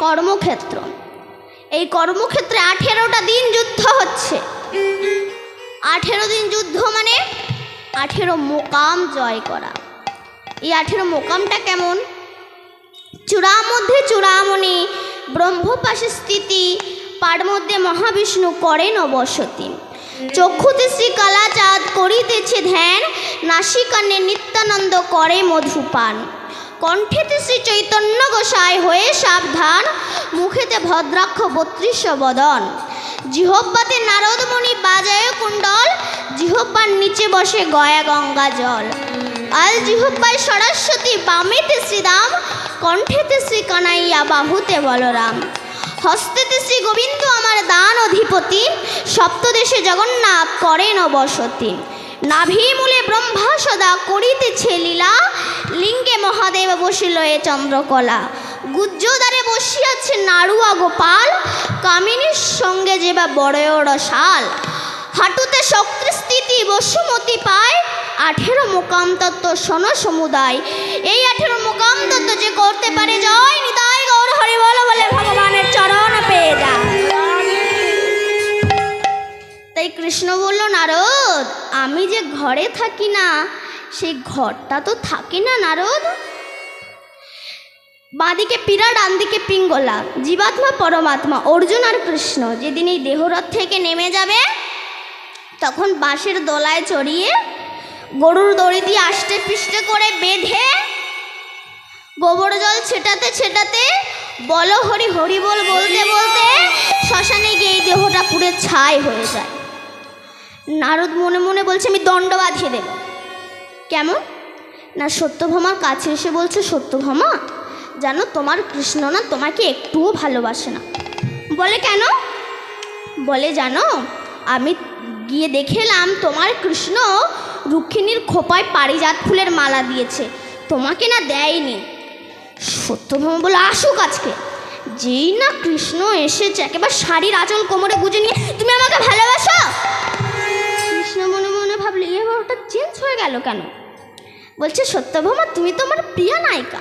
কর্মক্ষেত্র। এই কর্মক্ষেত্রে 18টা দিন যুদ্ধ হচ্ছে। 18 দিন যুদ্ধ মানে 18 মোকাম জয় করা। এই 18 মোকামটা কেমন? চূড়া মধ্যে চূড়ামণি, ব্রহ্মপাশে স্থিতি, পাড় মধ্যে মহাবিষ্ণু করেন বসতি। চক্ষুতে শ্রী কালাচাঁদ করিতেছে ধ্যান, নাসিকান্নে নিত্যানন্দ করে মধুপান। কণ্ঠেতে শ্রী চৈতন্য গোসাই হয়ে সাবধান, মুখেতে ভদ্রাক্ষ 32 বদন। জিহ্বাতে নারদমণি বাজায় কুণ্ডল, জিহ্বার নিচে বসে গয়া গঙ্গা জল। আল জিহ্বায় সরস্বতী, বামেতে শ্রীরাম, কণ্ঠেতে শ্রী কানাইয়া, বাহুতে বলরাম। হস্তেতে শ্রী গোবিন্দ আমার দান অধিপতি, সপ্তদেশে জগন্নাথ করেন বসতি। নাভিমূলে ব্রহ্মা সদা করিতেছে লীলা, লিঙ্গে মহাদেব বসিল এ চন্দ্রকলা। গুজ্জদ্বারে বসিয়াছে নাড়ুয়া গোপাল, কামিনীর সঙ্গে যেবা বড় রসাল। হাঁটুতে শক্তি স্থিতি বসুমতি পায়, 18 মোকাম তত্ত্ব শোন সমুদায়। এই 18 মোকাম তত্ত্ব যে করতে পারে জয়, নিতাই গৌর হরি বল বলে ভগবানের চরণ পেয়ে যায়। তাই কৃষ্ণ বলল, নারদ আমি যে ঘরে থাকি না, সেই ঘরটা তো থাকে না নারদ। বাঁদিকে পীড়া, ডান দিকে পিঙ্গলা, জীবাত্মা পরমাত্মা, অর্জুন আর কৃষ্ণ যেদিন এই দেহরথ থেকে নেমে যাবে, তখন বাঁশের দোলায় চড়িয়ে গরুর দড়ি দিয়ে আষ্টে পিষ্টে করে বেঁধে গোবর জল ছেটাতে ছেটাতে বল হরি হরি বল বলতে বলতে শ্মশানে গিয়ে এই দেহটা পুড়ে ছাই হয়ে যায়। নারদ মনে মনে বলছে আমি দণ্ড বাঁধিয়ে দেব। কেমন না, সত্যভামার কাছে এসে বলছে, সত্যভামা জানো তোমার কৃষ্ণ না তোমাকে একটুও ভালোবাসে না। বলে কেন? বলে জানো আমি গিয়ে দেখলাম তোমার কৃষ্ণ রুক্মিণীর খোপায় পারিজাত ফুলের মালা দিয়েছে, তোমাকে না দেয়নি। সত্যভামা বলে আসুক আজকে। যেই না কৃষ্ণ এসেছে একেবারে শাড়ির আঁচল কোমরে গুজে নিয়ে, তুমি আমাকে ভালোবাসো? কৃষ্ণ মনে মনে ভাবলে এবার ওটা চেঞ্জ হয়ে গেল কেন? বলছে সত্যভামা তুমি তো আমার প্রিয় নায়িকা।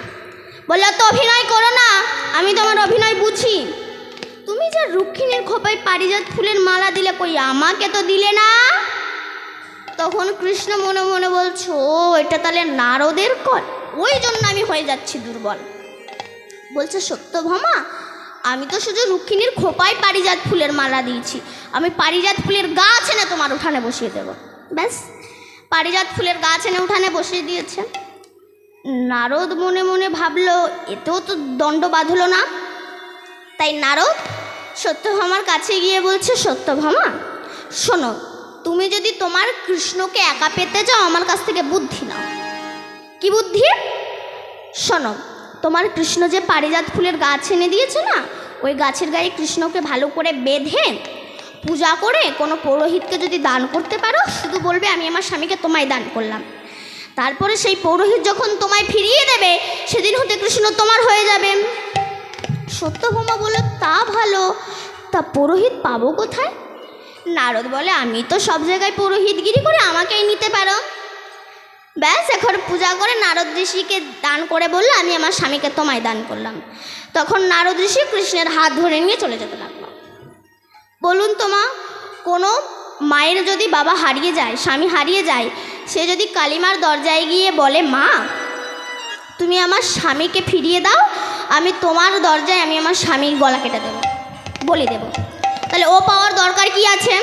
বলে তো অভিনয় করো না, আমি তোমার অভিনয় বুঝি। তুমি যে রুক্মিণীর খোপায় পারিজাত ফুলের মালা দিলে, কই আমাকে তো দিলে না। তখন কৃষ্ণ মনে মনে বলছো ও এটা তাহলে নারদের কল, ওই জন্য আমি হয়ে যাচ্ছি দুর্বল। বলছে সত্যভামা আমি তো শুধু রুক্মিণীর খোপায় পারিজাত ফুলের মালা দিয়েছি, আমি পারিজাত ফুলের গাছ এনে তোমার উঠানে বসিয়ে দেব। ব্যাস পারিজাত ফুলের গাছ এনে উঠানে বসিয়ে দিয়েছে। নারদ মনে মনে ভাবলো এতেও তো দণ্ড বাঁধলো না। তাই নারদ সত্যভামার কাছে গিয়ে বলছে, সত্যভামা শোনো, তুমি যদি তোমার কৃষ্ণকে একা পেতে চাও আমার কাছ থেকে বুদ্ধি নাও। কি বুদ্ধি? শোনো, তোমার কৃষ্ণ যে পারিজাত ফুলের গাছ এনে দিয়েছে না, ওই গাছের গায়ে কৃষ্ণকে ভালো করে বেঁধে পূজা করে কোনো পুরোহিতকে যদি দান করতে পারো, শুধু বলবে আমি আমার স্বামীকে তোমায় দান করলাম। তারপরে সেই পৌরোহিত যখন তোমায় ফিরিয়ে দেবে, সেদিন হতে কৃষ্ণ তোমার হয়ে যাবে। সত্যভামা বলে তা ভালো, তা পুরোহিত পাবো কোথায়? নারদ বলে আমি তো সব জায়গায় পুরোহিতগিরি করে, আমাকেই নিতে পারো। ব্যাস এখন পূজা করে নারদ ঋষিকে দান করে বললো আমি আমার স্বামীকে তোমায় দান করলাম। তখন নারদ ঋষি কৃষ্ণের হাত ধরে নিয়ে চলে যেতে লাগলো। বলুন তোমা, কোনো মায়ের যদি বাবা হারিয়ে যায়, স্বামী হারিয়ে যায়, সে যদি কালিমার দরজায় গিয়ে বলে মা তুমি আমার স্বামীকে ফিরিয়ে দাও, আমি তোমার দরজায় আমি আমার স্বামীর গলা কেটে দেব, বলি দেব, তাহলে ও পাওয়ার দরকার কি আছে?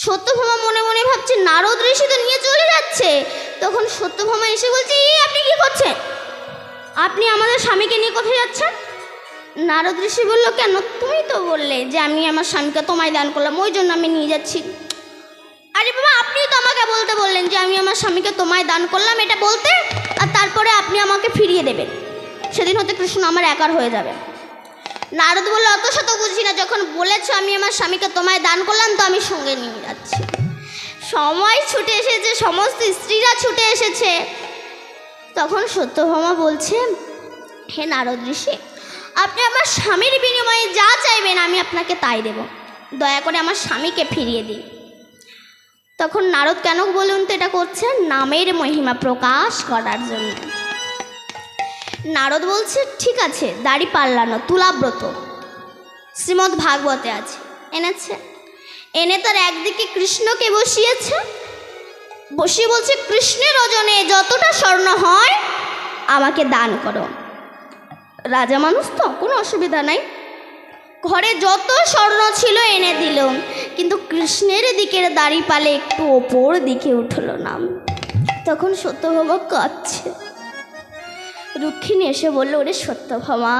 সত্যভামা মনে মনে ভাবছে নারদ ঋষি তো নিয়ে চলে যাচ্ছে। তখন সত্যভামা এসে বলছে আপনি কি করছেন? আপনি আমাদের স্বামীকে নিয়ে কোথায় যাচ্ছেন? নারদ ঋষি বলল কেন, তুমি তো বললে যে আমি আমার স্বামীকে তোমায় দান করলাম, ওই জন্য আমি নিয়ে যাচ্ছি। আরে বাবা আপনি তো আমাকে বলতে বললেন যে আমি আমার স্বামীকে তোমায় দান করলাম, এটা বলতে, আর তারপরে আপনি আমাকে ফিরিয়ে দেবেন, সেদিন হতে কৃষ্ণ আমার একার হয়ে যাবে। নারদ বলল অত শত বুঝি না, যখন বলেছো আমি আমার স্বামীকে তোমায় দান করলাম তো আমি সঙ্গে নিয়ে যাচ্ছি। সময় ছুটে এসেছে, সমস্ত স্ত্রীরা ছুটে এসেছে। তখন সত্যভামা বলছে হে নারদ ঋষি, আপনি আমার স্বামীর বিনিময়ে যা চাইবেন আমি আপনাকে তাই দেব, দয়া করে আমার স্বামীকে ফিরিয়ে দিন। তখন নারদ কেন বলুন তো এটা করছেন? নামের মহিমা প্রকাশ করার জন্য। নারদ বলছে ঠিক আছে, দাড়ি পাল্লানো তুলাব্রত শ্রীমদ্ ভাগবতে আছে, এনেছে। এনে তার একদিকে কৃষ্ণকে বসিয়েছে, বসিয়ে বলছে কৃষ্ণের ওজনে যতটা স্বর্ণ হয় আমাকে দান করো। রাজা মানুষ তো কোনো অসুবিধা নাই, ঘরে যত স্বর্ণ ছিল এনে দিল, কিন্তু কৃষ্ণের দিকের দাড়ি পালে একটু ওপর দিকে উঠলো না। তখন সত্যভামা কাঁদছে। রুক্মিণী এসে বলল, ওরে সত্যভামা,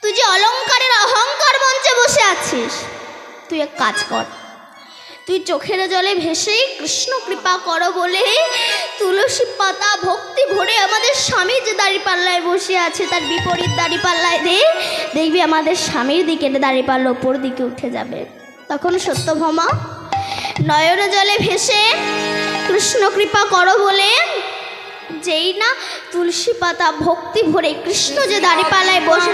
তুই যে অলংকারের অহংকার মঞ্চে বসে আছিস, তুই এক কাজ কর, তুই চোখের জলে ভেসেই কৃষ্ণ কৃপা করো বলে তুলসী পাতা ভক্তি ভরে আমাদের স্বামী যে দাঁড়িপাল্লায় বসে আছে তার বিপরীত দাঁড়িপাল্লায় দে, দেখবি আমাদের স্বামীর দিকে দাঁড়িপাল্লা ওপর দিকে উঠে যাবে। তখন সত্যভামা নয়ন জলে ভেসে কৃষ্ণ কৃপা করো বলে যেই না তুলসী পাতা ভক্তি ভরে কৃষ্ণ যে দাঁড়িপাল্লায় বসে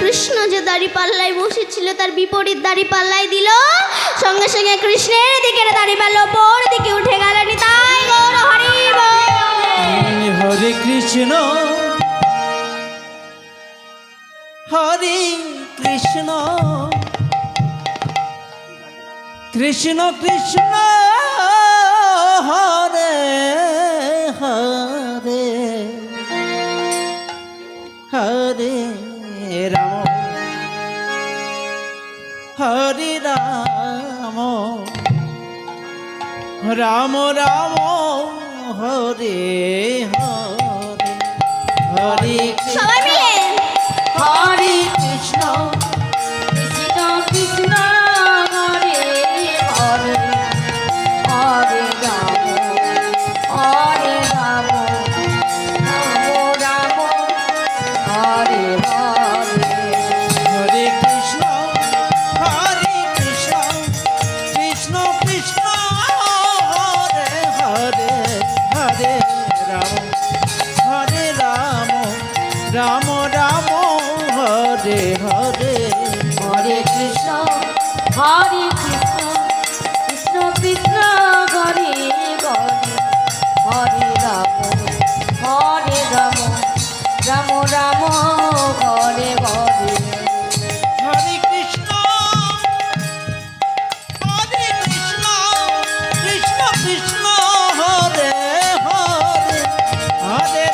কৃষ্ণ যে দাঁড়িপাল্লায় বসেছিল তার বিপরীত দাঁড়িপাল্লায় দিল, সঙ্গে সঙ্গে কৃষ্ণের দিকের দাঁড়িপাল্লা ওপর দিকে উঠে গেল। নিতাই গৌর হরি বল। হরে কৃষ্ণ হরে কৃষ্ণ কৃষ্ণ কৃষ্ণ হরে হরে হরে রাম হরে রাম রাম রাম হরে হরে হরে সবাই মিলে হরে কৃষ্ণ কৃষ্ণ কৃষ্ণ হরে হরে হরে রাম হরে রাম রাম রাম হরে হরে হরে কৃষ্ণ কৃষ্ণ কৃষ্ণ হরে হরে হরে রাম রাম রাম হরে হরে হরে কৃষ্ণ কৃষ্ণ কৃষ্ণ হরে হরে হরে রাম রাম রাম হরে হরে হরে কৃষ্ণ কৃষ্ণ কৃষ্ণ হরে হরে হরে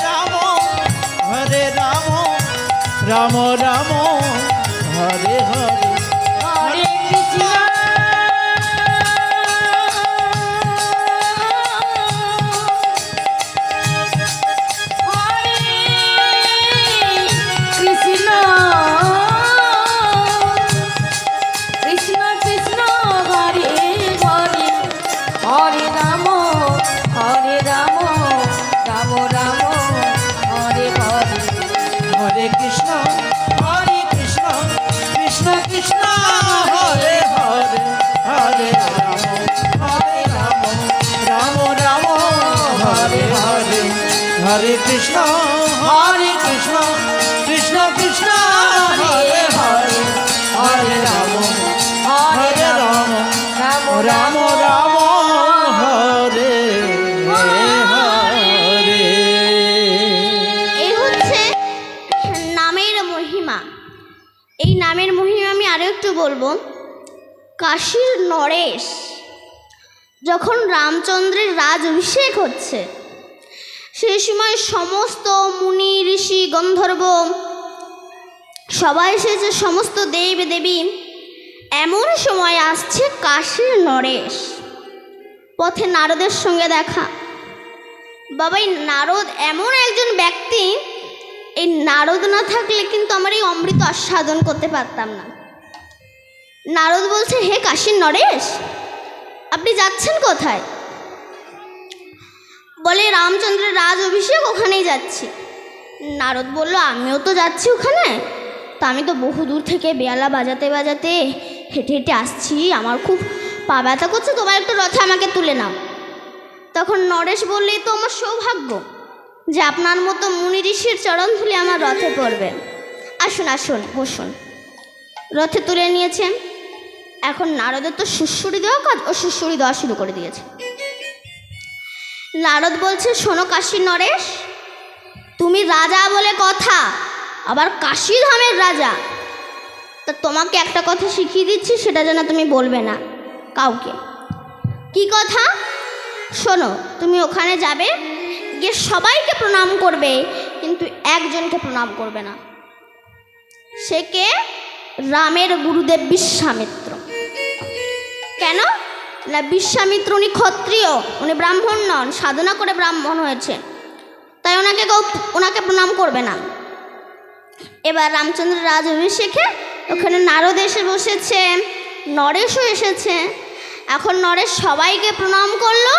রাম রাম রাম হরে হরে হরে কৃষ্ণ হরে কৃষ্ণ কৃষ্ণ কৃষ্ণ হরে হরে হরে রাম রাম রাম হরে হরে হরে কৃষ্ণ কৃষ্ণ কৃষ্ণ হরে হরে হরে রাম রাম রাম হরে হরে হরে কৃষ্ণ কৃষ্ণ কৃষ্ণ হরে হরে হরে রাম রাম রাম হরে হরে। এই হচ্ছে নামের মহিমা। এই নামের মহিমা আমি আরও একটু বলবো। কাশীর নরেশ যখন রামচন্দ্রের রাজ অভিষেক হচ্ছে, সেই সময় সমস্ত মুনি ঋষি গন্ধর্ব সবাই এসেছে, সমস্ত দেব দেবী। এমন সময় আসছে কাশীর নরেশ, পথে নারদের সঙ্গে দেখা। বাবা, এই নারদ এমন একজন ব্যক্তি, এই নারদ না থাকলে কিন্তু আমার এই অমৃত আস্বাদন করতে পারতাম না। নারদ বলছে, হে কাশীর নরেশ, আপনি যাচ্ছেন কোথায়? বলে, রামচন্দ্রের রাজ অভিষেক, ওখানেই যাচ্ছি। নারদ বলল, আমিও তো যাচ্ছি ওখানে, তা আমি তো বহু দূর থেকে বেয়ালা বাজাতে বাজাতে হেঁটে হেঁটে আসছি, আমার খুব পা ব্যথা করছে, তোমার একটু রথে আমাকে তুলে নাও। তখন নরেশ বললেই তো আমার সৌভাগ্য যে আপনার মতো মুনি ঋষির চরণ ধুলে আমার রথে পড়বে। আসুন আসুন, বসুন। রথে তুলে নিয়েছেন। এখন নারদের তো সুড়সুড়ি দেওয়া কাজ, ও সুড়সুড়ি দেওয়া শুরু করে দিয়েছে। নারদ বলছে, শোনো কাশীর নরেশ, তুমি রাজা বলে কথা, আবার কাশী ধামের রাজা, তা তোমাকে একটা কথা শিখিয়ে দিচ্ছি, সেটা যেন তুমি বলবে না কাউকে। কি কথা? শোনো, তুমি ওখানে যাবে, গিয়ে সবাইকে প্রণাম করবে, কিন্তু একজনকে প্রণাম করবে না। সে কে? রামের গুরুদেব বিশ্বামিত্র। কেন না, বিশ্বামিত্র উনি ক্ষত্রিয়, উনি ব্রাহ্মণ নন, সাধনা করে ব্রাহ্মণ হয়েছে, তাই ওনাকে প্রণাম করবে না। এবার রামচন্দ্রের রাজ অভিষেকে ওখানে নারদ এসে বসেছে, নরেশও এসেছে। এখন নরেশ সবাইকে প্রণাম করলো,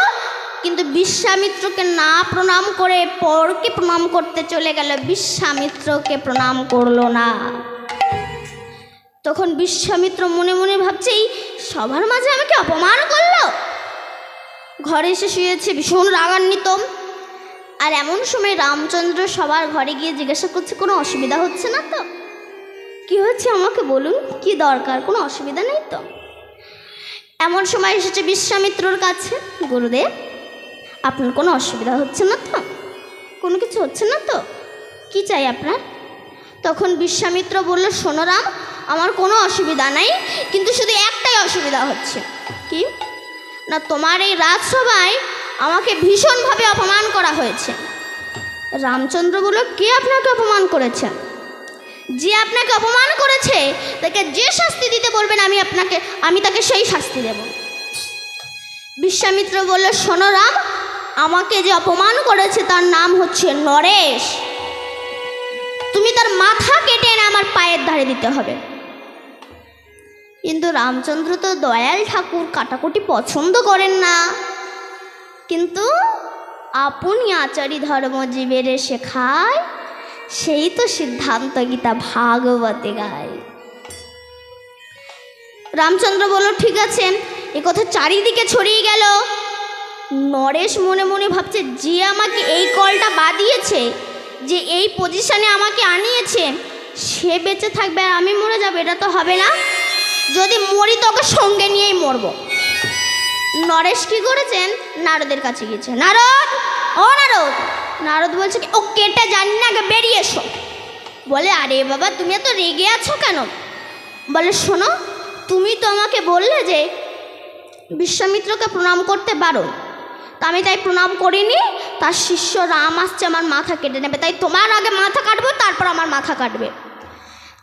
কিন্তু বিশ্বামিত্রকে না প্রণাম করে পরকে প্রণাম করতে চলে গেল, বিশ্বামিত্রকে প্রণাম করলো না। তখন বিশ্বামিত্র মনে মনে ভাবছে, এই সবার মাঝে আমাকে অপমান করলো। ঘরে এসে শুয়েছে ভীষণ রাগান্বিত। আর এমন সময় রামচন্দ্র সবার ঘরে গিয়ে জিজ্ঞাসা করছে, কোনো অসুবিধা হচ্ছে না তো? কি হচ্ছে আমাকে বলুন, কি দরকার, কোনো অসুবিধা নেই তো? এমন সময় এসেছে বিশ্বামিত্রর কাছে, গুরুদেব আপনার কোনো অসুবিধা হচ্ছে না তো? কোনো কিছু হচ্ছে না তো? কি চাই আপনার? তখন বিশ্বামিত্র বলল, শোনো রাম, আমার কোনো অসুবিধা নাই, কিন্তু শুধু একটাই অসুবিধা হচ্ছে। কি না, তোমার এই রাজসভায় আমাকে ভীষণভাবে অপমান করা হয়েছে। রামচন্দ্র বলল, কে আপনাকে অপমান করেছে? যে আপনাকে অপমান করেছে তাকে যে শাস্তি দিতে বলবেন আমি তাকে সেই শাস্তি দেব। বিশ্বামিত্র বলল, শোনো রাম, আমাকে যে অপমান করেছে তার নাম হচ্ছে নরেশ, তুমি তার মাথা কেটে এনে আমার পায়ের ধারে দিতে হবে। কিন্তু রামচন্দ্র তো দয়াল ঠাকুর, কাটাকুটি পছন্দ করেন না, কিন্তু আপনি আচারি ধর্ম জীবের শেখায়, সেই তো সিদ্ধান্ত গীতা ভাগবতে গায়। রামচন্দ্র বলল, ঠিক আছে। এ কথা চারিদিকে ছড়িয়ে গেল। নরেশ মনে মনে ভাবছে, যে আমাকে এই কলটা বাদিয়েছে, যে এই পজিশনে আমাকে আনিয়েছে, সে বেঁচে থাকবে আর আমি মরে যাবো, এটা তো হবে না। যদি মরি তোকে সঙ্গে নিয়েই মরবো। নরেশ কি করেছেন, নারদের কাছে গিয়েছে। নারদ, ও নারদ। নারদ বলছে, ও কেটে জানি না, আগে বেরিয়ে এসো। বলে, আরে বাবা তুমি এত রেগে আছো কেন? বলে, শোনো, তুমি তো আমাকে বললে যে বিশ্বামিত্রকে প্রণাম করতে পারো, তা আমি তাই প্রণাম করিনি। তার শিষ্য রাম আসছে আমার মাথা কেটে নেবে, তাই তোমার আগে মাথা কাটবো, তারপর আমার মাথা কাটবে।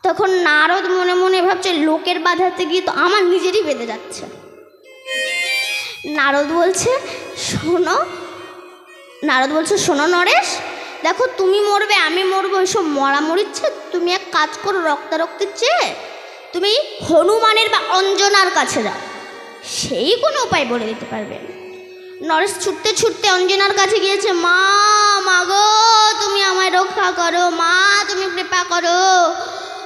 তখন নারদ মনে মনে ভাবছে, লোকের বাধাতে গিয়ে তো আমার নিজেরই বেঁধে যাচ্ছে। নারদ বলছে, শোনো নরেশ, দেখো তুমি মরবে আমি মরবো, এসব মরামরিচ্ছে, তুমি এক কাজ করো, রক্তারক্তির চেয়ে তুমি হনুমানের বা অঞ্জনার কাছে যাও, সেই কোনো উপায় বলে দিতে পারবে। নরেশ ছুটতে ছুটতে অঞ্জনার কাছে গিয়েছে। মা গো, তুমি আমায় রক্ষা করো, মা তুমি কৃপা করো,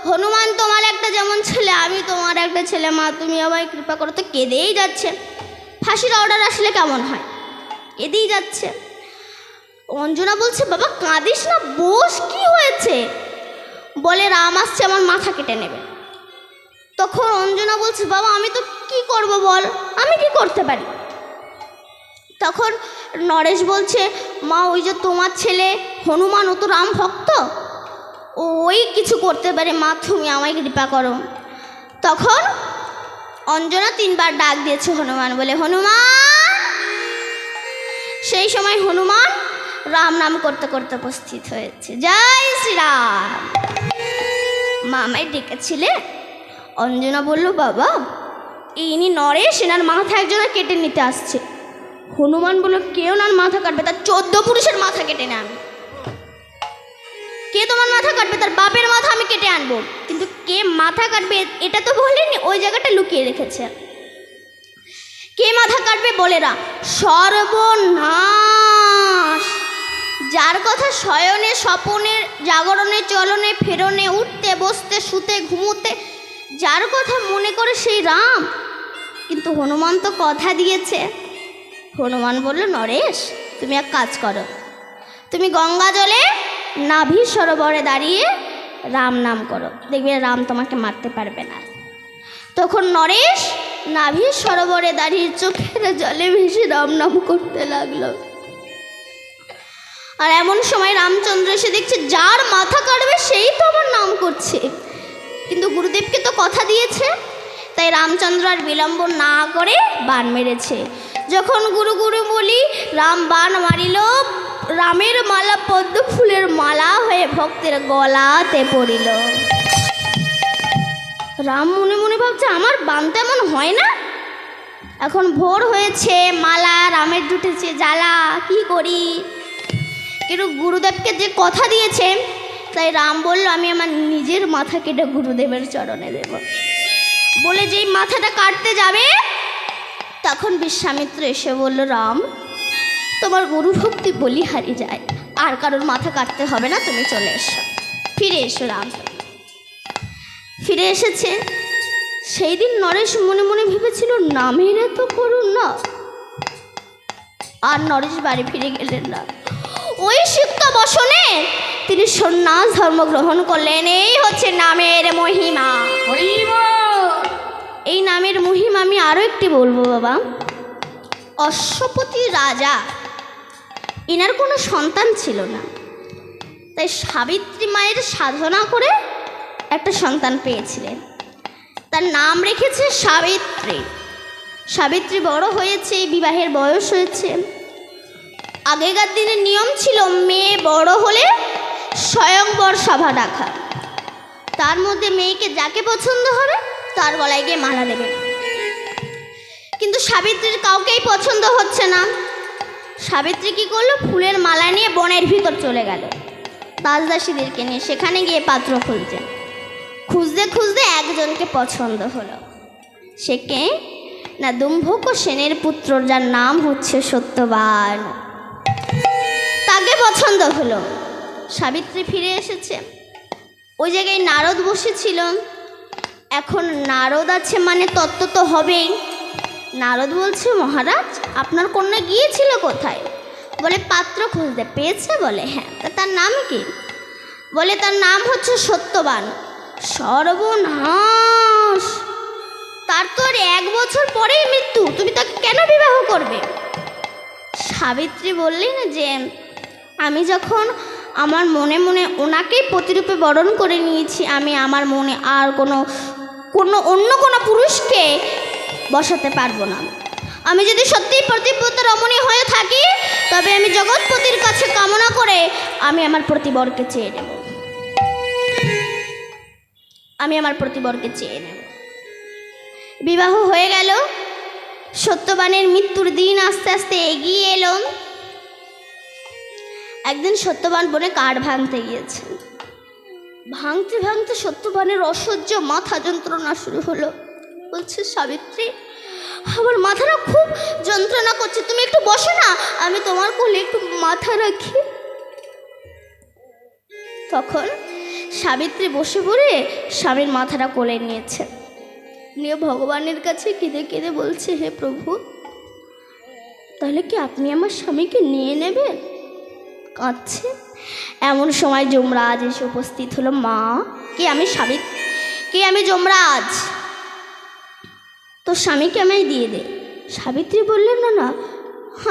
হনুমান তোমার একটা যেমন ছেলে, আমি তোমার একটা ছেলে, মা তুমি আমায় কৃপা করো। তো কেঁদেই যাচ্ছে। ফাঁসির অর্ডার আসলে কেমন হয়, কেঁদেই যাচ্ছে। অঞ্জনা বলছে, বাবা কাঁদিস না, বস, কি হয়েছে? বলে, রাম আসছে আমার মাথা কেটে নেবে। তখন অঞ্জনা বলছে, বাবা আমি তো কি করব বল, আমি কি করতে পারি? তখন নরেশ বলছে, মা ওই যে তোমার ছেলে হনুমান, ও তো রাম ভক্ত, ওই কিছু করতে পারে, মা তুমি আমায় কৃপা করো। তখন অঞ্জনা 3 বার ডাক দিয়েছে হনুমান বলে, হনুমান। সেই সময় হনুমান রাম নাম করতে করতে উপস্থিত হয়েছে। জয় শ্রীরাম। মা আমায় ডেকেছিলে? অঞ্জনা বলল, বাবা ইনি নরেশ, এনার মাথা একজনের কেটে নিতে আসছে। হনুমান বলল, কেউ ওনার মাথা কাটবে, তার 14 পুরুষের মাথা কেটে নেয় আমি। কে তোমার মাথা কাটবে? তার বাপের মাথা আমি কেটে আনবো। কিন্তু কে মাথা কাটবে এটা তো বলেনি, ওই জায়গাটা লুকিয়ে রেখেছে। কে মাথা কাটবে বলে না, সর্বনাশ। যার কথা শয়নে স্বপনে জাগরণে চলনে ফেরনে উঠতে বসতে শুতে ঘুমোতে যার কথা মনে করে সেই রাম। কিন্তু হনুমান তো কথা দিয়েছে। হনুমান বলল, নরেশ তুমি এক কাজ করো, তুমি গঙ্গা জলে নাভি সরোবরে দাঁড়িয়ে রাম নাম করো, দেখবে রাম তোমাকে মারতে পারবে না। তখন নরেশ নাভি সরোবরে দাঁড়িয়ে চোখের জলে ভেসে রাম নাম করতে লাগলো। আর এমন সময় রামচন্দ্র এসে দেখছে যার মাথা কাটবে সেই তো আমার নাম করছে। কিন্তু গুরুদেবকে তো কথা দিয়েছে, তাই রামচন্দ্র আর বিলম্ব না করে বাণ মেরেছে। যখন গুরু গুরু বলি রাম বাণ মারিল, রামের মালা পদ্ম ফুলের মালা হয়ে ভক্তের গলাতে পড়িল। রাম মনে মনে ভাবছে আমার বাণ তেমন হয় না, এখন ভোর হয়েছে, মালা রামের জুটেছে, জ্বালা কি করি। কিন্তু গুরুদেবকে যে কথা দিয়েছে, তাই রাম বলল আমি আমার নিজের মাথা কেটে গুরুদেবের চরণে দেব। বলে যেই মাথাটা কাটতে যাবে তখন বিশ্বামিত্র এসে বলল, রাম তোমার গুরু ভক্তি বলিহারি যায়, আর কারোর মাথা কাটতে হবে না, তুমি চলে এসো। ফিরে এসো। রাম ফিরে এসেছে। সেই দিন নরেশ মনে মনে ভেবেছিল নামের এত করুন না, আর নরেশ বাড়ি ফিরে গেলেন না। ওই সিক্ত বসনে তিনি সন্ন্যাস ধর্ম গ্রহণ করলেন। এই হচ্ছে নামের মহিমা। এই নামের মহিমা আমি আরও একটি বলবো বাবা। অশ্বপতি রাজা, এনার কোনো সন্তান ছিল না, তাই সাবিত্রী মায়ের সাধনা করে একটা সন্তান পেয়েছিলেন। তার নাম রেখেছে সাবিত্রী। সাবিত্রী বড় হয়েছে, বিবাহের বয়স হয়েছে। আগেকার দিনের নিয়ম ছিল মেয়ে বড় হলে স্বয়ংবর সভা ডাকা, তার মধ্যে মেয়েকে যাকে পছন্দ হবে তার গলায় গিয়ে মালা দেবে। কিন্তু সাবিত্রীর কাউকেই পছন্দ হচ্ছে না। সাবিত্রী কী করলো, ফুলের মালা নিয়ে বনের ভিতর চলে গেল দাসদাসীদেরকে নিয়ে। সেখানে গিয়ে পাত্র খুঁজছে, খুঁজতে খুঁজতে একজনকে পছন্দ হলো। সে কে না, দুম্ভক সেনের পুত্র, যার নাম হচ্ছে সত্যবান। তাকে পছন্দ হলো। সাবিত্রী ফিরে এসেছে। ওই জায়গায় নারদ বসেছিল। এখন নারদ আছে মানে তত্ত্ব তো হবেই। নারদ বলছে, মহারাজ আপনার কন্যা গিয়েছিল কোথায়? বলে পাত্র খুঁজতে। পেয়েছে? বলে হ্যাঁ। তা তার নাম কি? বলে তার নাম হচ্ছে সত্যবান। সর্বনাশ, তার তো আর 1 বছর পরেই মৃত্যু, তুমি তাকে কেন বিবাহ করবে? সাবিত্রী বললেন যে আমি যখন আমার মনে মনে ওনাকেই প্রতিরূপে বরণ করে নিয়েছি, আমি আমার মনে আর অন্য কোনো পুরুষকে বসাতে পারবো না। আমি যদি সত্যিই প্রতিব্রত রমণী হয়ে থাকি, তবে আমি জগৎপতির কাছে কামনা করে আমি আমার প্রতিবরকে চেয়ে নেব। আমি আমার প্রতিবরকে চেয়ে নেব। বিবাহ হয়ে গেল। সত্যবানের মৃত্যুর দিন আস্তে আস্তে এগিয়ে এলো। একদিন সত্যবান বনে কাঠ ভাঙতে গিয়েছে। ভাঙতে ভাঙতে সত্যবানের অসহ্য মাথা যন্ত্রণা শুরু হলো। বলছে, সাবিত্রী আমার মাথাটা খুব যন্ত্রণা করছে, তুমি একটু বসো না, আমি তোমার কোলে একটু মাথা রাখি। তখন সাবিত্রী বসে পড়ে স্বামীর মাথাটা কোলে নিয়েছে, নিয়ে ভগবানের কাছে কেঁদে কেঁদে বলছে, হে প্রভু, তাহলে কি আপনি আমার স্বামীকে নিয়ে নেবেন? কাঁদছে। এমন সময় যমরাজ এসে উপস্থিত হলো। মা, কে? আমি সাবিত্রী। কে? আমি যমরাজ। তোর স্বামীকে আমায় দিয়ে দে। সাবিত্রী বললেন, না না,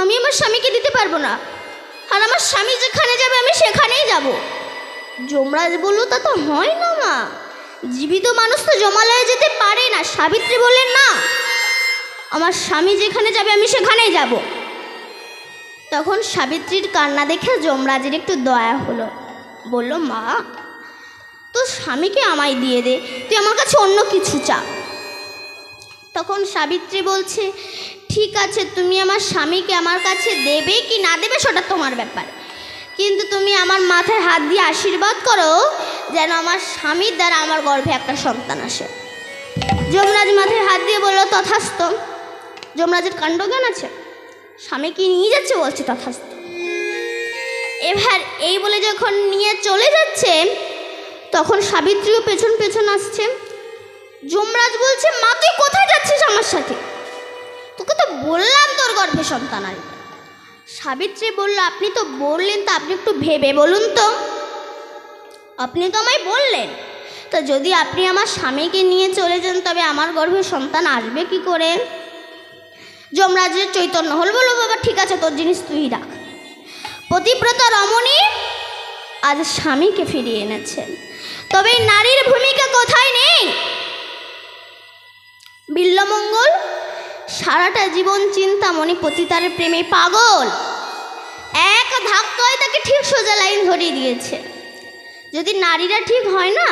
আমি আমার স্বামীকে দিতে পারবো না, আর আমার স্বামী যেখানে যাবে আমি সেখানেই যাব। যমরাজ বলল, তা তো হয় না মা, জীবিত মানুষ তো জমালয়ে যেতে পারে না। সাবিত্রী বললেন, না, আমার স্বামী যেখানে যাবে আমি সেখানেই যাব। তখন সাবিত্রীর কান্না দেখে যমরাজের একটু দয়া হলো। বলল, মা, তোর স্বামীকে আমায় দিয়ে দে, তুই আমার কাছে অন্য কিছু চা। তখন সাবিত্রী বলছে, ঠিক আছে, তুমি আমার স্বামীকে আমার কাছে দেবে কি না দেবে সেটা তোমার ব্যাপার, কিন্তু তুমি আমার মাথায় হাত দিয়ে আশীর্বাদ করো যেন আমার স্বামীর দ্বারা আমার গর্ভে একটা সন্তান আসে। যমরাজ মাথায় হাত দিয়ে বললো তথাস্তু। যমরাজের কাণ্ডজ্ঞান আছে, স্বামীকে নিয়ে যাচ্ছে বলছে তথাস্তু। এবার এই বলে যখন নিয়ে চলে যাচ্ছে তখন সাবিত্রীও পেছন পেছন আসছে। যমরাজ বলছে মা তুই কোথায় যাচ্ছিস আমার সাথে? তোকে তো বললাম তোর গর্ভে সন্তান আসবে। সাবিত্রী বলল আপনি তো বললেন, তো আপনি একটু ভেবে বলুন তো, আপনি তো আমায় বললেন, তো যদি আপনি আমার স্বামীকে নিয়ে চলে যান তবে আমার গর্ভে সন্তান আসবে কি করে? যমরাজের চৈতন্য হল, বলো বাবা ঠিক আছে তোর জিনিস তুই রাখ। পতিব্রত রমণী আজ স্বামীকে ফিরিয়ে এনেছেন, তবে নারীর ভূমিকা কোথায় নেই? বিল্বমঙ্গল সারাটা জীবন চিন্তামণি পতিতার প্রেমে পাগল, এক ধাক্কায় তাকে ঠিক সোজা লাইন ধরিয়ে দিয়েছে। যদি নারীরা ঠিক হয় না,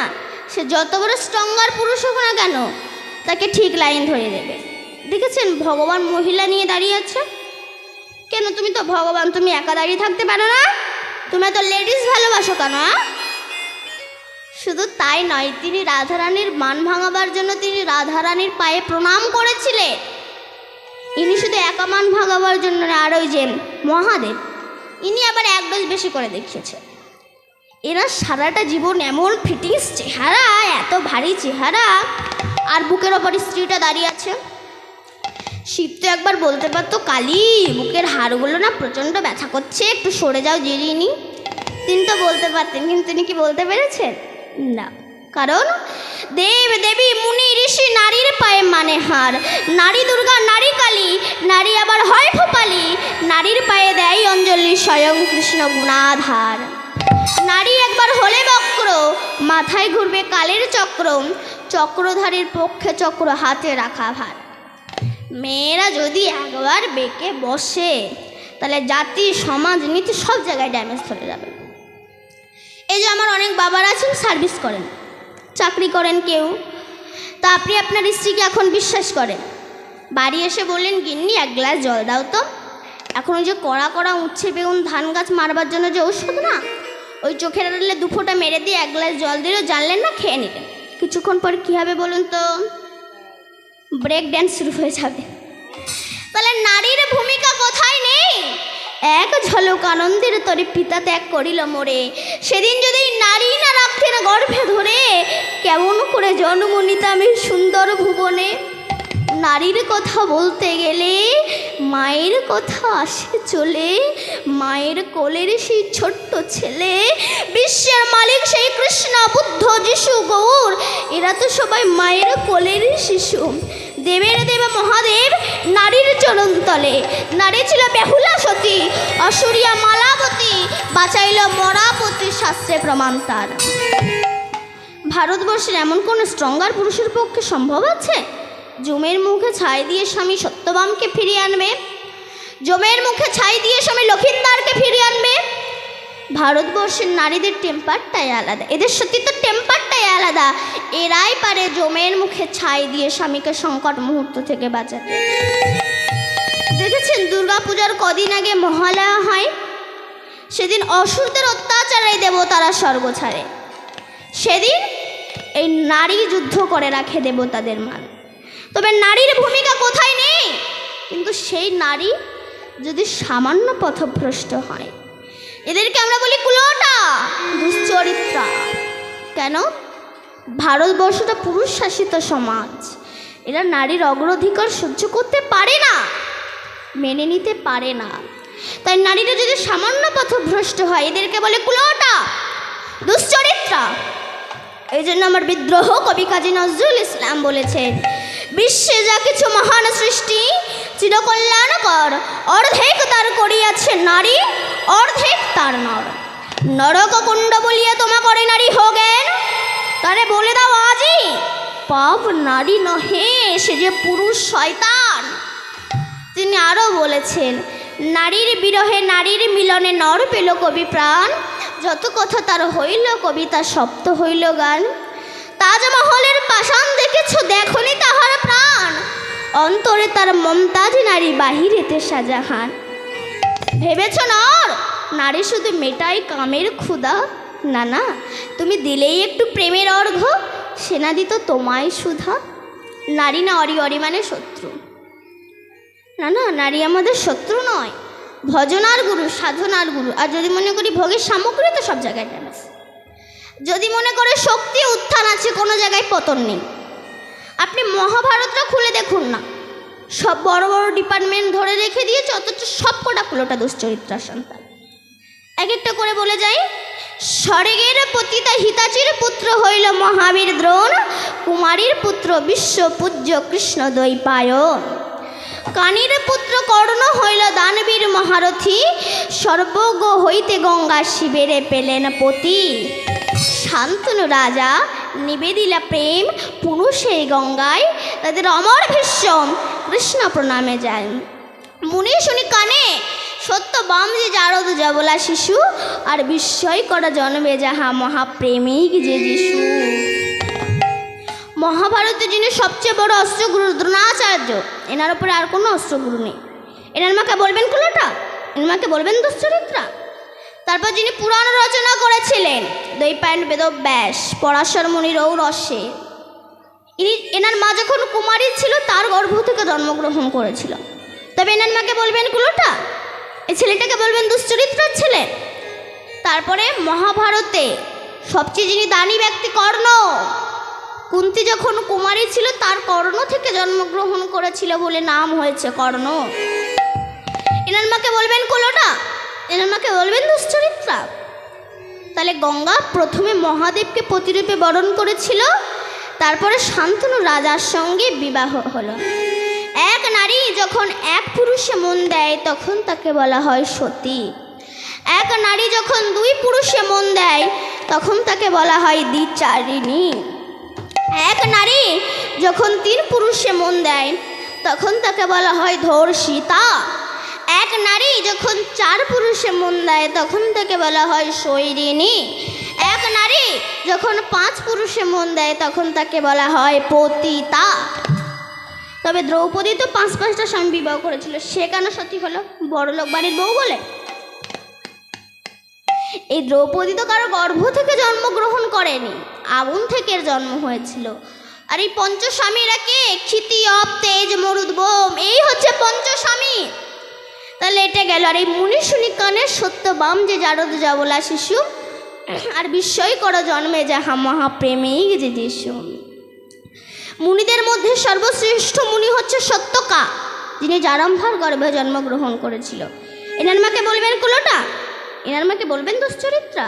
সে যত বড় স্ট্রঙ্গার পুরুষ হোক না কেন তাকে ঠিক লাইন ধরিয়ে দেবে। দেখেছেন ভগবান মহিলা নিয়ে দাঁড়িয়ে আছে কেন? তুমি তো ভগবান, তুমি একা দাঁড়িয়ে থাকতে পারো না? তুমি তো লেডিস ভালোবাসো কেন? শুধু তাই নয়, তিনি রাধারানীর মান ভাঙাবার জন্য তিনি রাধারানীর পায়ে প্রণাম করেছিলেন। ইনি শুধু একা মান ভাঙাবার জন্য না, আর ওই যে মহাদেব ইনি আবার এক ডোজ বেশি করে দেখিয়েছে। এরা সারাটা জীবন এমন ফিটিংস চেহারা, এত ভারী চেহারা, আর বুকের ওপর স্ত্রীটা দাঁড়িয়ে আছে। শিব তো একবার বলতে পারতো কালী বুকের হাড়গুলো না প্রচণ্ড ব্যথা করছে, একটু সরে যাও জিরিয়ে নি। তিনি তো বলতে পারতেন, কিন্তু তিনি কি বলতে পেরেছেন না? কারণ দেব দেবী মুনি ঋষি নারীর পায়ে মানে হার। নারী দুর্গা, নারী কালী, নারী আবার হয় ভূপালী, নারীর পায়ে দেয় অঞ্জলি স্বয়ং কৃষ্ণ গুণাধার। নারী একবার হলে বক্র, মাথায় ঘুরবে কালের চক্র, চক্রধারীর পক্ষে চক্র হাতে রাখা ভার। মেয়েরা যদি একবার বেঁকে বসে তাহলে জাতি সমাজ নীতি সব জায়গায় ড্যামেজ ধরে যাবে। এই যে আমার অনেক বাবারা আছেন সার্ভিস করেন, চাকরি করেন কেউ, তা আপনি আপনার স্ত্রীকে এখন বিশ্বাস করেন, বাড়ি এসে বললেন গিন্নি এক গ্লাস জল দাও তো। এখন ওই যে কড়া কড়া উচ্ছে বেগুন ধান গাছ মারবার জন্য যে ঔষধ না, ওই চোখের আড়ালে দুফোঁটা মেরে দিয়ে এক গ্লাস জল দিল, জানলেন না, খেয়ে নিলেন। কিছুক্ষণ পর কী হবে বলুন তো? ব্রেক ড্যান্স শুরু হয়ে যাবে। তাহলে নারীর ভূমিকা কোথায় নেই? এক ঝলক আনন্দের তরে পিতা ত্যাগ করিল মোরে, সেদিন যদি নারী না রাখতেন গর্ভে ধরে, কেমন করে জন্ম নিতাম এই সুন্দর ভুবনে। নারীর কথা বলতে গেলে মায়ের কথা আসে চলে, মায়ের কোলের সেই ছোট্ট ছেলে, বিশ্বের মালিক সেই কৃষ্ণ বুদ্ধ যিশু গৌর, এরা তো সবাই মায়ের কোলের শিশু। দেবের দেব মহাদেব নারীর চরণ তলে, নারী ছিল বেহুলা সতী, অসুরিয়া মালাবতী, বাঁচাইল মরাপতি, শাস্ত্রে প্রমাণ তার। ভারতবর্ষের এমন কোনো স্ট্রঙ্গার পুরুষের পক্ষে সম্ভব আছে যমের মুখে ছাই দিয়ে স্বামী সত্যবামকে ফিরিয়ে আনবে? যমের মুখে ছাই দিয়ে স্বামী লক্ষিন্দারকে ফিরিয়ে আনবে? ভারতবর্ষের নারীদের টেম্পারটাই আলাদা, এদের সত্যি তো টেম্পারটাই আলাদা। এরাই পারে যমের মুখে ছাই দিয়ে স্বামীকে সংকট মুহূর্ত থেকে বাঁচাতে। দেখেছেন দুর্গাপূজার কদিন আগে মহালয়া হয়, সেদিন অসুরদের অত্যাচারে দেবতারা স্বর্গ ছাড়ে। সেদিন এই নারী যুদ্ধ করে রাখে দেবতাদের মান। তবে নারীর ভূমিকা কোথায় নেই? কিন্তু সেই নারী যদি সামান্য পথভ্রষ্ট হয়, এদেরকে আমরা বলি কুলোটা, দুশ্চরিত্রা। কেন? ভারতবর্ষটা পুরুষ শাসিত সমাজ, এরা নারীর অগ্রাধিকার সহ্য করতে পারে না, মেনে নিতে পারে না। তাই নারীরা যদি সামান্য পথভ্রষ্ট হয়, এদেরকে বলে কুলোটা, দুশ্চরিত্রা। এই জন্য আমার বিদ্রোহ কবি কাজী নজরুল ইসলাম বলেছেন, বিশ্বে যা কিছু মহান সৃষ্টি চিরকল্যাণকর, অর্ধেক তার করিয়াছে নারী, অর্ধেক তার নর। নরক কুণ্ড বলিয়া তোমা করে নারী হোগেন, তারে বলে দাও আজই পাপ নারী নহে, সে যে পুরুষ শয়তান। তিনি আরও বলেছেন, নারীর বিরহে নারীর মিলনে নর পেল কবি প্রাণ, যত কথা তার হইল কবিতা সপ্ত হইল গান। তাজমহলের পাষাণ দেখেছ দেখনি তাহার প্রাণ, অন্তরে তার মমতাজ নারী বাহিরেতে শাহজাহান। ভেবেছ নর নারী শুধু মেটাই কামের ক্ষুধা, না না, তুমি দিলেই একটু প্রেমের অর্ঘ্য, সেনা দিত তোমায় সুধা। নারী না অরি অরি মানে শত্রু, না না, নারী আমাদের শত্রু নয়, ভজনার গুরু, সাধনার গুরু। আর যদি মনে করি ভোগের সামগ্রী, তো সব জায়গায় ড্যামেজ। যদি মনে করে শক্তি উত্থান আছে, কোনো জায়গায় পতন নেই। আপনি মহাভারতটা খুলে দেখুন না, সব বড় বড় ডিপার্টমেন্ট ধরে রেখে দিয়েছে, অথচ সব কটা কুলোটা দুশ্চরিত্রার সন্তান। এক একটা করে বলে যাই। স্বর্গের পতিতা হিতাচির পুত্র হইল মহাবীর দ্রোণ, কুমারীর পুত্র বিশ্ব পূজ্য কৃষ্ণ দ্বৈপায়ন। কানীর পুত্র কর্ণ হইল দানবীর মহারথী, সর্বজ্ঞ হইতে গঙ্গা শিবেরে পেলেন পতি। শান্তনু রাজা নিবেদিলা প্রেম পুরুষে গঙ্গায়, তাদের অমর ভীষ্ম কৃষ্ণ প্রণামে যায়। মুনি শুনি কানে সত্য বাম যে জারদ যাবলা শিশু, আর বিস্ময় করা জন্মে যাহা মহাপ্রেমিক যে যিশু। মহাভারতে যিনি সবচেয়ে বড় অস্ত্রগুরু দ্রোণাচার্য, এনার উপরে আর কোনো অস্ত্রগুরু নেই। এনার মাকে বলবেন কুলোটা, এনার মাকে বলবেন দুশ্চরিত্রা। তারপর যিনি পুরাণ রচনা করেছিলেন দ্বৈপায়ন বেদব্যাস, পরাশর মুনির ঔরসে, এনার মা যখন কুমারী ছিল তার গর্ভ থেকে জন্মগ্রহণ করেছিল। তবে এনার মাকে বলবেন কুলোটা, এই ছেলেটাকে বলবেন দুশ্চরিত্রার ছেলে। তারপরে মহাভারতে সবচেয়ে যিনি দানী ব্যক্তি কর্ণ, কুন্তী যখন কুমারী ছিল তার কর্ণ থেকে জন্মগ্রহণ করেছিল বলে নাম হয়েছে কর্ণ। এনার মাকে বলবেন কুলোটা, এনার মাকে বলবেন দুশ্চরিত্রা। তাহলে গঙ্গা প্রথমে মহাদেবকে প্রতিরূপে বরণ করেছিল, তারপরে শান্তনু রাজার সঙ্গে বিবাহ হলো। এক নারী যখন এক পুরুষে মন দেয় তখন তাকে বলা হয় সতী। এক নারী যখন দুই পুরুষে মন দেয় তখন তাকে বলা হয় দ্বিচারিণী। এক নারী যখন তিন পুরুষে মন দেয় তখন তাকে বলা হয় ধর্ষিতা। এক নারী যখন চার পুরুষে মন দেয় তখন তাকে বলা হয় শৈরিণী। এক নারী যখন পাঁচ পুরুষে মন দেয় তখন তাকে বলা হয় পতিতা। তবে দ্রৌপদী তো পাঁচটা স্বামী বিবাহ করেছিল, সে কেন সতী হলো? বড়লোক বাড়ির বউ বলে? এই দ্রৌপদী তো কারো গর্ভ থেকে জন্মগ্রহণ করেনি, আগুন থেকে জন্ম হয়েছিল। আর এই পঞ্চস্বামীরা কে? ক্ষিতি, অপ, তেজ, মরুদ, বোম, এই হচ্ছে পঞ্চস্বামী। তাহলে এটা গেল। আর এই মুনি শুনি কানে সত্য বাম যে জারদ যাবলা শিশু, আর বিস্ময় করো জন্মে যাহা মহাপ্রেমিক যে যিশু। মুনিদের মধ্যে সর্বশ্রেষ্ঠ মুনি হচ্ছে সত্যকা, যিনি জারম্ভার গর্ভে জন্মগ্রহণ করেছিল। এনার মাকে বলবেন কুলোটা, এনার মাকে বলবেন দুশ্চরিত্রা।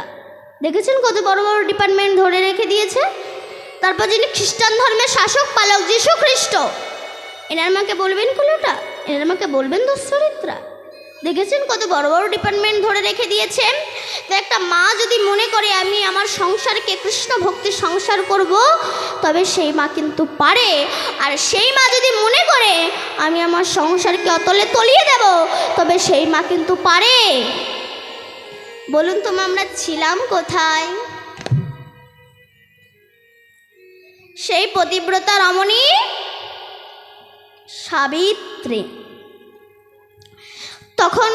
দেখেছেন কত বড় বড় ডিপার্টমেন্ট ধরে রেখে দিয়েছে। তারপর যিনি খ্রিস্টান ধর্মের শাসক পালক যীশু খ্রিস্ট, এনার মাকে বলবেন কুলোটা, এনার মাকে বলবেন দুশ্চরিত্রা। দেখেছেন কত বড় বড় ডিপার্টমেন্ট ধরে রেখে দিয়েছে। তো একটা মা যদি মনে করে আমি আমার সংসারকে কৃষ্ণ ভক্তি সংসার করব, তবে সেই মা কিন্তু পারে। আর সেই মা যদি মনে করে আমি আমার সংসারকে অতলে তলিয়ে দেব, তবে সেই মা কিন্তু পারে। বলুন তো আমরা ছিলাম কোথায়? সেই পতিব্রতা রমণী সাবিত্রী। তখন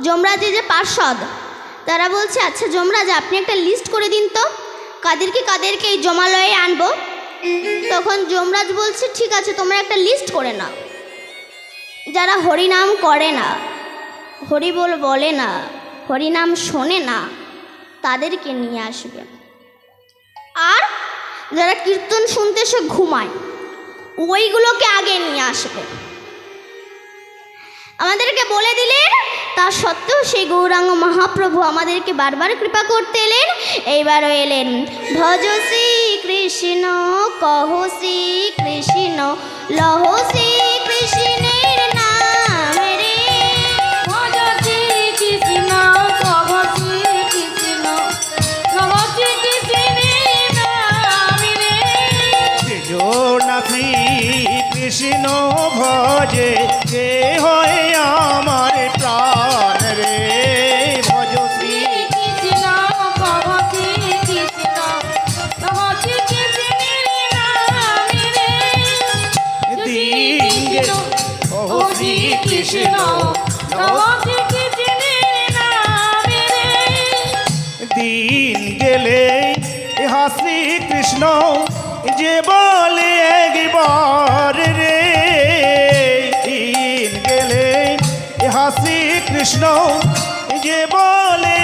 যমরাজের যে পার্ষদ তারা বলছে, আচ্ছা যমরাজ আপনি একটা লিস্ট করে দিন তো, কাদেরকে এই জমালয়ে আনবো। তখন যমরাজ বলছে, ঠিক আছে তোমরা একটা লিস্ট করে নাও, যারা হরিনাম করে না, হরিবোল বলে না, হরিনাম শোনে না, তাদেরকে নিয়ে আসবে। আর যারা কীর্তন শুনতে সে ঘুমায়, ওইগুলোকে আগে নিয়ে আসবে। আমাদেরকে বলে দিলেন, তা সত্ত্বেও সেই গৌরাঙ্গ মহাপ্রভু আমাদেরকে বারবার কৃপা করতে এলেন। এইবারও এলেন, ভজ শ্রী কৃষ্ণ, কহ শ্রী কৃষ্ণ, লহ শ্রী কৃষ্ণের নাম রে। ভজ শ্রী কৃষ্ণ, কহ শ্রী কৃষ্ণ, লহ শ্রী কৃষ্ণের নাম রে। না শ্রী কৃষ্ণ ভজে, কে হয় আমার প্রাণ রে। ভজ শ্রী কৃষ্ণ, কহ শ্রী কৃষ্ণ, লহ শ্রী কৃষ্ণের নাম রে। দিন কহ শ্রী কৃষ্ণ, লহ শ্রী কৃষ্ণের নাম রে। গেলে ইহা শ্রীকৃষ্ণ যে বলে একবার রে, দিন গেলে ইহা শ্রীকৃষ্ণ যে বলে